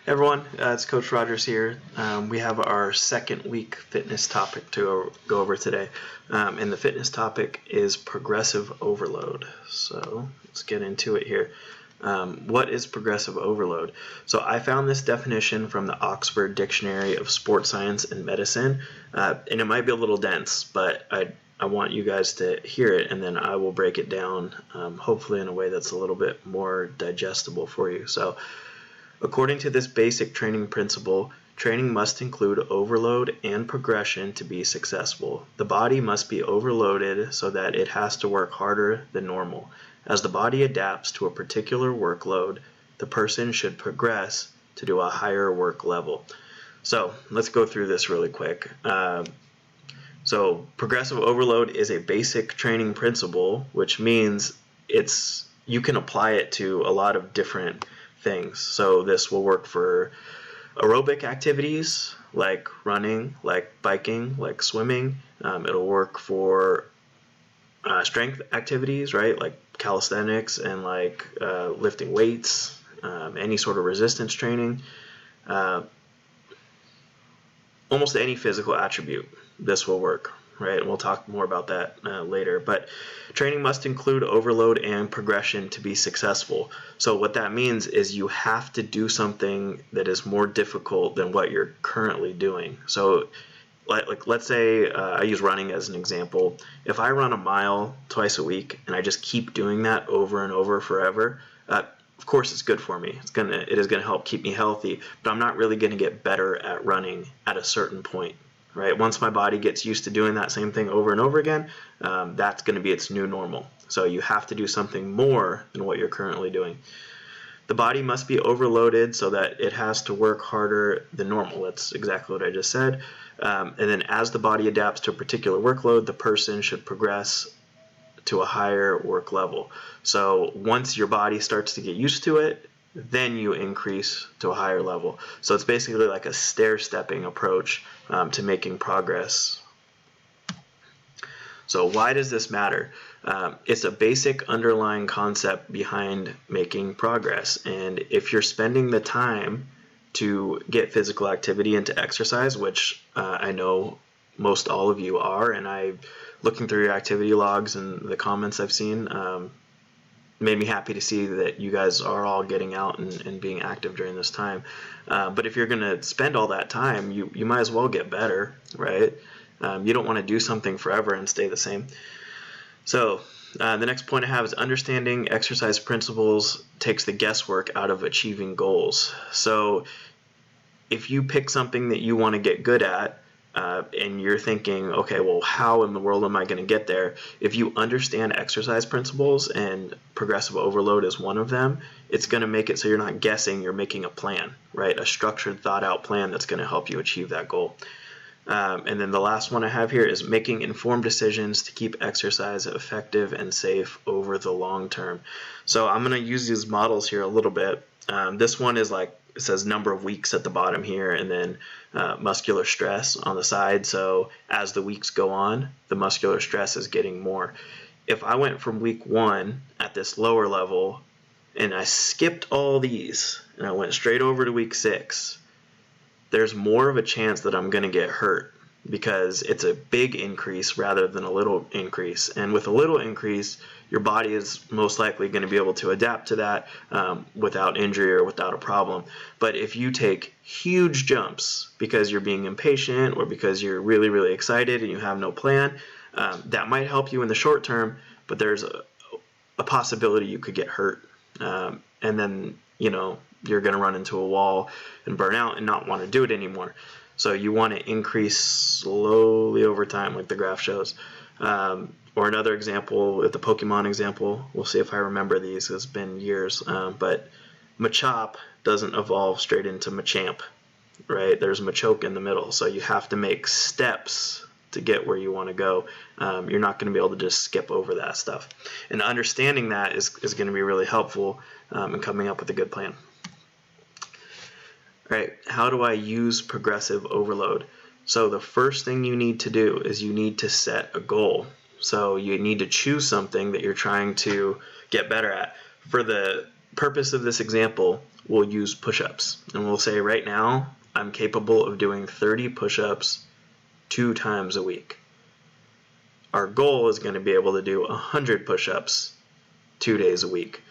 Everyone, it's Coach Rogers here. We have our second week fitness topic to go over today, and the fitness topic is progressive overload. So let's get into it here. What is progressive overload? So I found this definition from the Oxford Dictionary of Sports Science and Medicine, and it might be a little dense, but I want you guys to hear it, and then I will break it down, hopefully in a way that's a little bit more digestible for you. So according to this basic training principle, training must include overload and progression to be successful. The body must be overloaded so that it has to work harder than normal. As the body adapts to a particular workload, the person should progress to do a higher work level. So let's go through this really quick. So progressive overload is a basic training principle, which means you can apply it to a lot of different things. So this will work for aerobic activities like running, like biking, like swimming. It'll work for strength activities, right? Like calisthenics and like lifting weights, any sort of resistance training. Almost any physical attribute, this will work, right? And we'll talk more about that later. But training must include overload and progression to be successful. So what that means is you have to do something that is more difficult than what you're currently doing. So like let's say I use running as an example. If I run a mile twice a week and I just keep doing that over and over forever, of course it's good for me. It is gonna help keep me healthy, but I'm not really gonna get better at running at a certain point, right? Once my body gets used to doing that same thing over and over again, that's gonna be its new normal. So you have to do something more than what you're currently doing. The body must be overloaded so that it has to work harder than normal. That's exactly what I just said. And then as the body adapts to a particular workload, the person should progress to a higher work level. So once your body starts to get used to it, then you increase to a higher level. So it's basically like a stair-stepping approach to making progress. So why does this matter? It's a basic underlying concept behind making progress. And if you're spending the time to get physical activity into exercise, which I know most all of you are, and looking through your activity logs and the comments I've seen, made me happy to see that you guys are all getting out and being active during this time. But if you're going to spend all that time, you might as well get better, right? You don't want to do something forever and stay the same. So the next point I have is understanding exercise principles takes the guesswork out of achieving goals. So if you pick something that you want to get good at, and you're thinking, okay, well, how in the world am I going to get there? If you understand exercise principles, and progressive overload is one of them, it's going to make it so you're not guessing, you're making a plan, right? A structured, thought out plan that's going to help you achieve that goal. And then the last one I have here is making informed decisions to keep exercise effective and safe over the long term. So I'm going to use these models here a little bit. This one is like, it says number of weeks at the bottom here, and then muscular stress on the side. So as the weeks go on, the muscular stress is getting more. If I went from week 1 at this lower level and I skipped all these and I went straight over to week 6, there's more of a chance that I'm going to get hurt because it's a big increase rather than a little increase. And with a little increase, your body is most likely going to be able to adapt to that without injury or without a problem. But if you take huge jumps because you're being impatient or because you're really, really excited and you have no plan, that might help you in the short term, but there's a possibility you could get hurt. And then, you're going to run into a wall and burn out and not want to do it anymore. So you want to increase slowly over time, like the graph shows. Or another example, the Pokemon example, we'll see if I remember these, it's been years, but Machop doesn't evolve straight into Machamp, right? There's Machoke in the middle, so you have to make steps to get where you want to go. You're not going to be able to just skip over that stuff. And understanding that is going to be really helpful in coming up with a good plan. All right, how do I use progressive overload? So the first thing you need to do is you need to set a goal. So you need to choose something that you're trying to get better at. For the purpose of this example, we'll use push-ups. And we'll say right now, I'm capable of doing 30 push-ups 2 times a week. Our goal is going to be able to do 100 push-ups 2 days a week.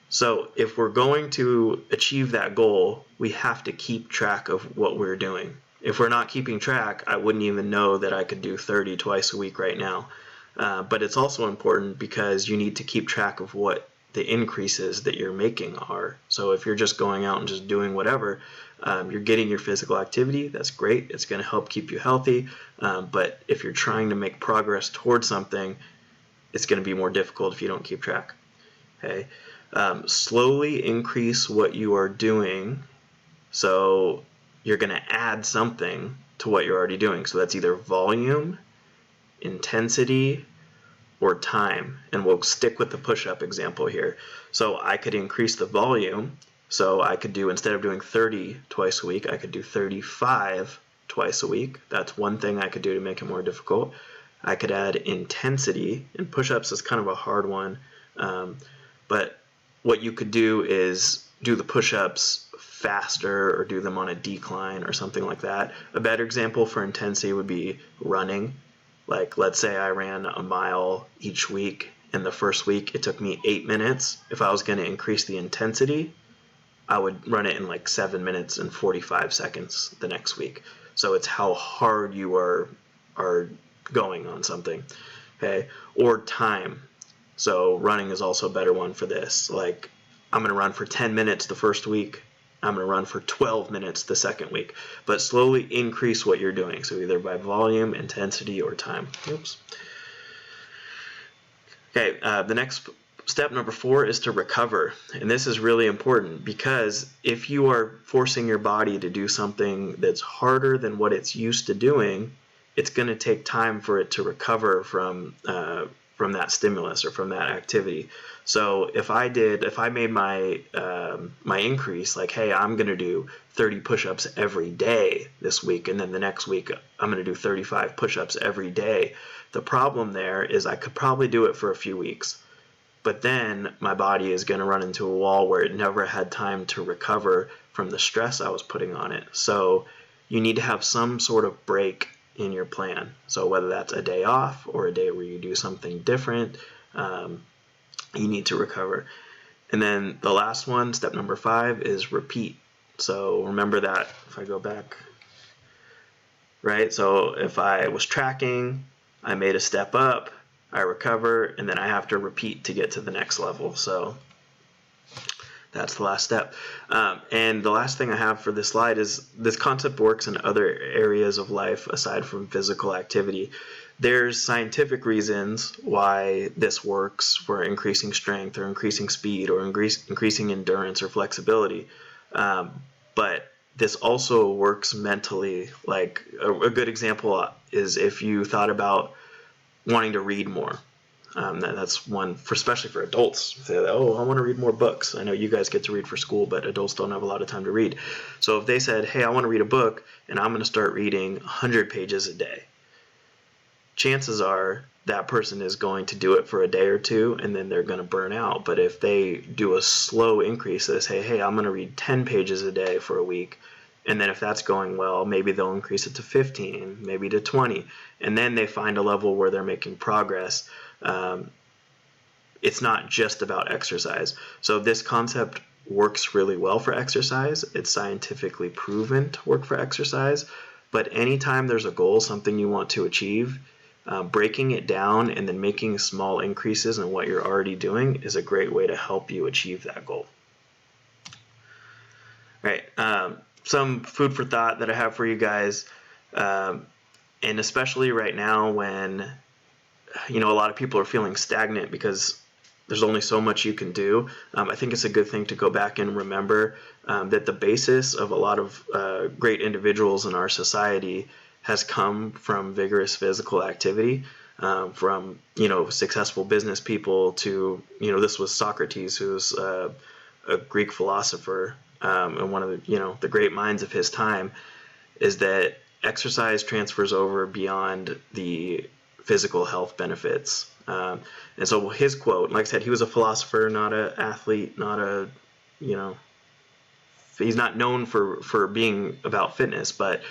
So if we're going to achieve that goal, we have to keep track of what we're doing. If we're not keeping track, I wouldn't even know that I could do 30 twice a week right now. But it's also important because you need to keep track of what the increases that you're making are. So if you're just going out and just doing whatever, you're getting your physical activity. That's great. It's going to help keep you healthy. But if you're trying to make progress towards something, it's going to be more difficult if you don't keep track. Okay. Slowly increase what you are doing. So you're going to add something to what you're already doing. So that's either volume, intensity, or time. And we'll stick with the push-up example here. So I could increase the volume. So I could do, instead of doing 30 twice a week, I could do 35 twice a week. That's one thing I could do to make it more difficult. I could add intensity, and push-ups is kind of a hard one. But what you could do is do the push-ups faster or do them on a decline or something like that. A better example for intensity would be running. Like, let's say I ran a mile each week. In the first week, it took me 8 minutes. If I was going to increase the intensity, I would run it in like 7 minutes and 45 seconds the next week. So it's how hard you are going on something. Okay, or time. So running is also a better one for this. Like, I'm going to run for 10 minutes the first week. I'm going to run for 12 minutes the second week. But slowly increase what you're doing. So either by volume, intensity, or time. Oops. Okay, the next step, number 4, is to recover. And this is really important because if you are forcing your body to do something that's harder than what it's used to doing, it's going to take time for it to recover from that stimulus or from that activity. So if I made my my increase like, hey, I'm going to do 30 push-ups every day this week, and then the next week I'm going to do 35 push-ups every day. The problem there is I could probably do it for a few weeks, but then my body is going to run into a wall where it never had time to recover from the stress I was putting on it. So you need to have some sort of break in your plan. So whether that's a day off or a day where you do something different, you need to recover. And then the last one, step number 5, is repeat. So remember that if I go back, right? So if I was tracking, I made a step up, I recover, and then I have to repeat to get to the next level. So that's the last step. And the last thing I have for this slide is this concept works in other areas of life aside from physical activity. There's scientific reasons why this works for increasing strength or increasing speed or increasing endurance or flexibility. But this also works mentally. Like a good example is if you thought about wanting to read more. That's one, especially for adults. Say, oh, I want to read more books. I know you guys get to read for school, but adults don't have a lot of time to read. So if they said, hey, I want to read a book, and I'm going to start reading 100 pages a day, chances are that person is going to do it for a day or two, and then they're going to burn out. But if they do a slow increase, they say, hey, I'm going to read 10 pages a day for a week, and then if that's going well, maybe they'll increase it to 15, maybe to 20, and then they find a level where they're making progress. It's not just about exercise. So this concept works really well for exercise. It's scientifically proven to work for exercise. But anytime there's a goal, something you want to achieve, breaking it down and then making small increases in what you're already doing is a great way to help you achieve that goal. Right. Some food for thought that I have for you guys, and especially right now when a lot of people are feeling stagnant because there's only so much you can do. I think it's a good thing to go back and remember that the basis of a lot of great individuals in our society has come from vigorous physical activity, from successful business people to this was Socrates, who was a Greek philosopher and one of the great minds of his time. Is that exercise transfers over beyond the physical health benefits. And so his quote, like I said, he was a philosopher, not an athlete, not a, you know, he's not known for being about fitness, but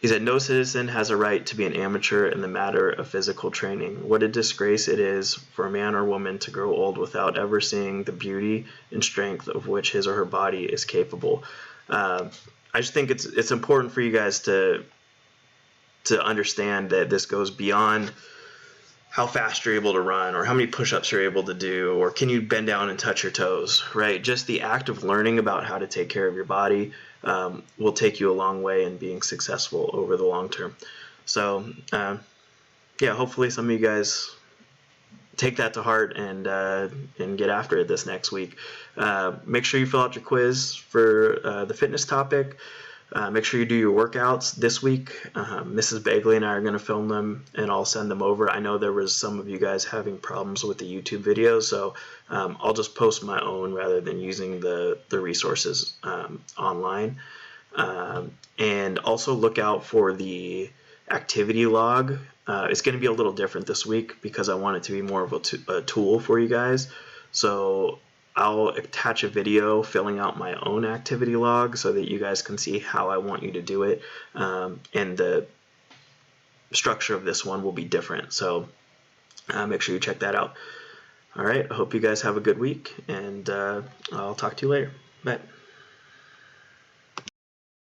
he said, "No citizen has a right to be an amateur in the matter of physical training. What a disgrace it is for a man or woman to grow old without ever seeing the beauty and strength of which his or her body is capable." I just think it's important for you guys to understand that this goes beyond how fast you're able to run, or how many push-ups you're able to do, or can you bend down and touch your toes, right? Just the act of learning about how to take care of your body will take you a long way in being successful over the long term. So yeah, hopefully some of you guys take that to heart and get after it this next week. Make sure you fill out your quiz for the fitness topic. Make sure you do your workouts this week. Mrs. Bagley and I are going to film them, and I'll send them over. I know there was some of you guys having problems with the YouTube videos, so I'll just post my own rather than using the resources online. And also look out for the activity log. It's going to be a little different this week because I want it to be more of a tool for you guys. So I'll attach a video filling out my own activity log so that you guys can see how I want you to do it. And the structure of this one will be different. So make sure you check that out. All right, I hope you guys have a good week, and I'll talk to you later. Bye.